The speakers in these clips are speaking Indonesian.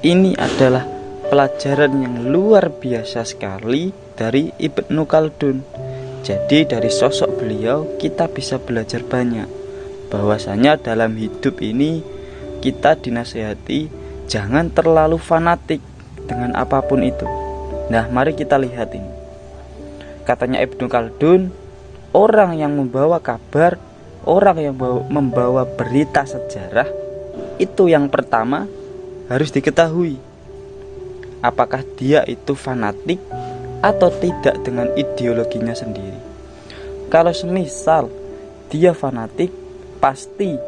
Ini adalah pelajaran yang luar biasa sekali dari Ibnu Khaldun. Jadi dari sosok beliau kita bisa belajar banyak, bahwasanya dalam hidup ini kita dinasihati jangan terlalu fanatik dengan apapun itu. Nah, mari kita lihat ini. Katanya Ibnu Khaldun, orang yang membawa kabar, orang yang membawa berita sejarah, itu yang pertama harus diketahui apakah dia itu fanatik atau tidak dengan ideologinya sendiri. Kalau semisal dia fanatik, pasti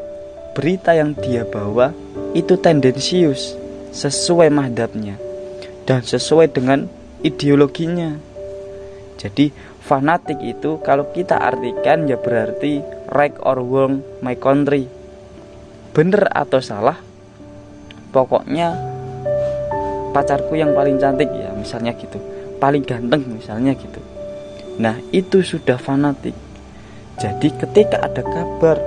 berita yang dia bawa itu tendensius, sesuai madhabnya dan sesuai dengan ideologinya. Jadi fanatik itu kalau kita artikan ya berarti right or wrong my country, bener atau salah, pokoknya pacarku yang paling cantik ya misalnya gitu, paling ganteng misalnya gitu. Nah itu sudah fanatik. Jadi ketika ada kabar,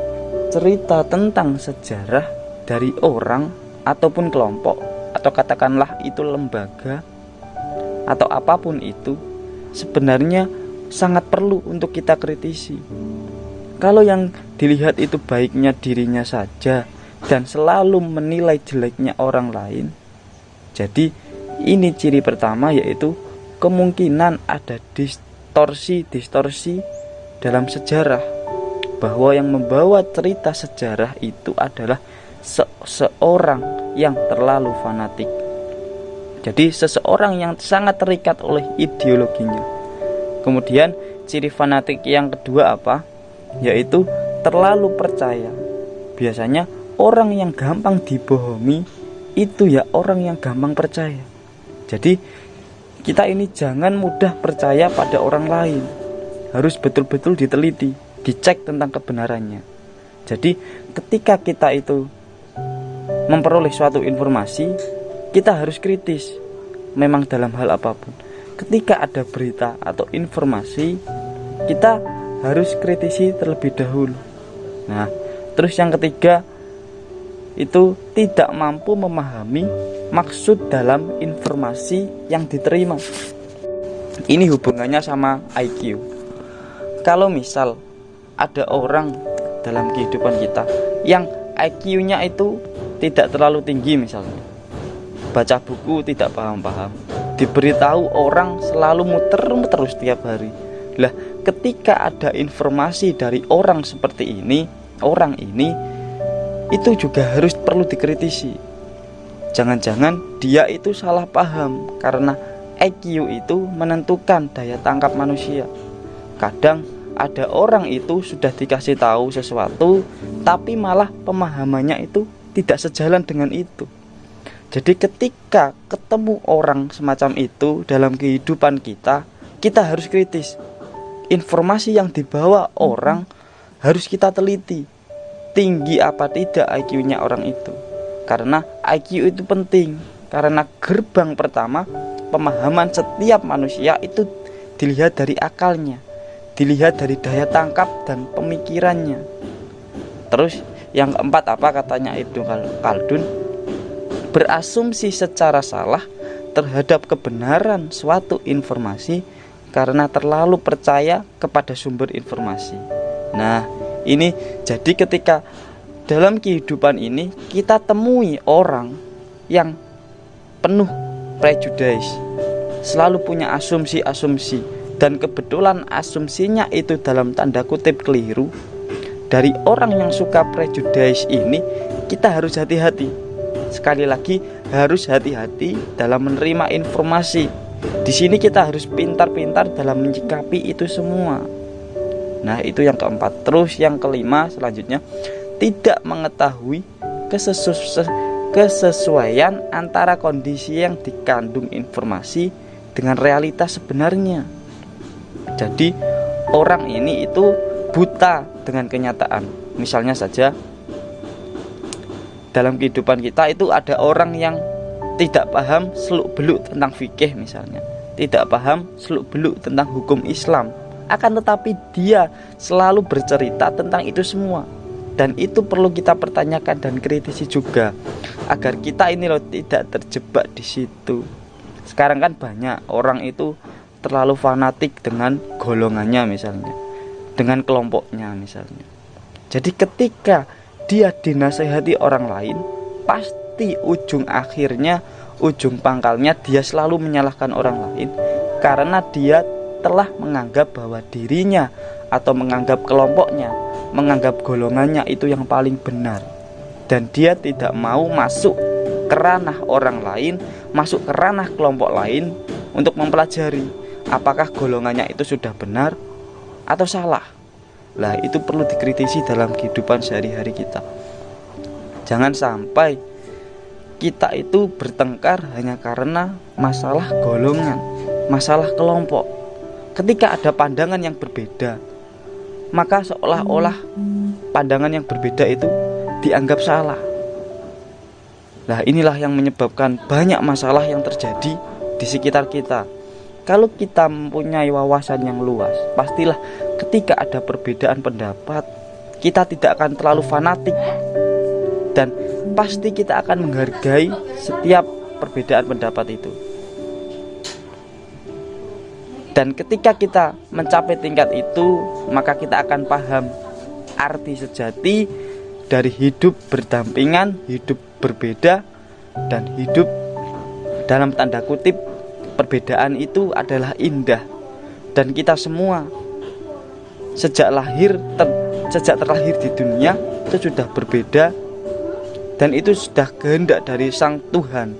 cerita tentang sejarah dari orang ataupun kelompok, atau katakanlah itu lembaga atau apapun itu, sebenarnya sangat perlu untuk kita kritisi. Kalau yang dilihat itu baiknya dirinya saja dan selalu menilai jeleknya orang lain, jadi ini ciri pertama, yaitu kemungkinan ada distorsi dalam sejarah, bahwa yang membawa cerita sejarah itu adalah seseorang yang terlalu fanatik. Jadi seseorang yang sangat terikat oleh ideologinya. Kemudian ciri fanatik yang kedua apa? Yaitu terlalu percaya. Biasanya orang yang gampang dibohongi itu ya orang yang gampang percaya. Jadi kita ini jangan mudah percaya pada orang lain, harus betul-betul diteliti, dicek tentang kebenarannya. Jadi ketika kita itu memperoleh suatu informasi, kita harus kritis. Memang dalam hal apapun, ketika ada berita atau informasi, kita harus kritisi terlebih dahulu. Nah, terus yang ketiga itu tidak mampu memahami maksud dalam informasi yang diterima. Ini hubungannya sama IQ. Kalau misal ada orang dalam kehidupan kita yang IQ-nya itu tidak terlalu tinggi, misalnya baca buku tidak paham-paham, diberitahu orang selalu muter-muter setiap hari. Lah, ketika ada informasi dari orang seperti ini, orang ini itu juga harus perlu dikritisi. Jangan-jangan dia itu salah paham, karena IQ itu menentukan daya tangkap manusia. Kadang ada orang itu sudah dikasih tahu sesuatu, tapi malah pemahamannya itu tidak sejalan dengan itu. Jadi ketika ketemu orang semacam itu dalam kehidupan kita, kita harus kritis. Informasi yang dibawa orang harus kita teliti, tinggi apa tidak IQ-nya orang itu. Karena IQ itu penting, karena gerbang pertama pemahaman setiap manusia itu dilihat dari akalnya, dilihat dari daya tangkap dan pemikirannya. Terus yang keempat apa katanya Ibnu Khaldun? Berasumsi secara salah terhadap kebenaran suatu informasi karena terlalu percaya kepada sumber informasi. Nah, ini jadi ketika dalam kehidupan ini kita temui orang yang penuh prejudice, selalu punya asumsi-asumsi, dan kebetulan asumsinya itu dalam tanda kutip keliru. Dari orang yang suka prejudice ini kita harus hati-hati. Sekali lagi harus hati-hati dalam menerima informasi. Di sini kita harus pintar-pintar dalam menyikapi itu semua. Nah, itu yang keempat. Terus yang kelima selanjutnya, tidak mengetahui kesesuaian antara kondisi yang dikandung informasi dengan realitas sebenarnya. Jadi orang ini itu buta dengan kenyataan. Misalnya saja dalam kehidupan kita itu ada orang yang tidak paham seluk-beluk tentang fikih misalnya, tidak paham seluk-beluk tentang hukum Islam, akan tetapi dia selalu bercerita tentang itu semua. Dan itu perlu kita pertanyakan dan kritisi juga, agar kita ini loh tidak terjebak di situ. Sekarang kan banyak orang itu terlalu fanatik dengan golongannya misalnya, dengan kelompoknya misalnya. Jadi ketika dia dinasehati orang lain, pasti ujung akhirnya, ujung pangkalnya dia selalu menyalahkan orang lain, karena dia telah menganggap bahwa dirinya atau menganggap kelompoknya, menganggap golongannya itu yang paling benar. Dan dia tidak mau masuk ke ranah orang lain, masuk ke ranah kelompok lain untuk mempelajari apakah golongannya itu sudah benar atau salah. Lah itu perlu dikritisi dalam kehidupan sehari-hari kita. Jangan sampai kita itu bertengkar hanya karena masalah golongan, masalah kelompok. Ketika ada pandangan yang berbeda, maka seolah-olah pandangan yang berbeda itu dianggap salah. Nah inilah yang menyebabkan banyak masalah yang terjadi di sekitar kita. Kalau kita mempunyai wawasan yang luas, pastilah ketika ada perbedaan pendapat, kita tidak akan terlalu fanatik, dan pasti kita akan menghargai setiap perbedaan pendapat itu. Dan ketika kita mencapai tingkat itu, maka kita akan paham arti sejati dari hidup berdampingan, hidup berbeda, dan hidup dalam tanda kutip perbedaan itu adalah indah. Dan kita semua sejak terlahir di dunia itu sudah berbeda, dan itu sudah kehendak dari Sang Tuhan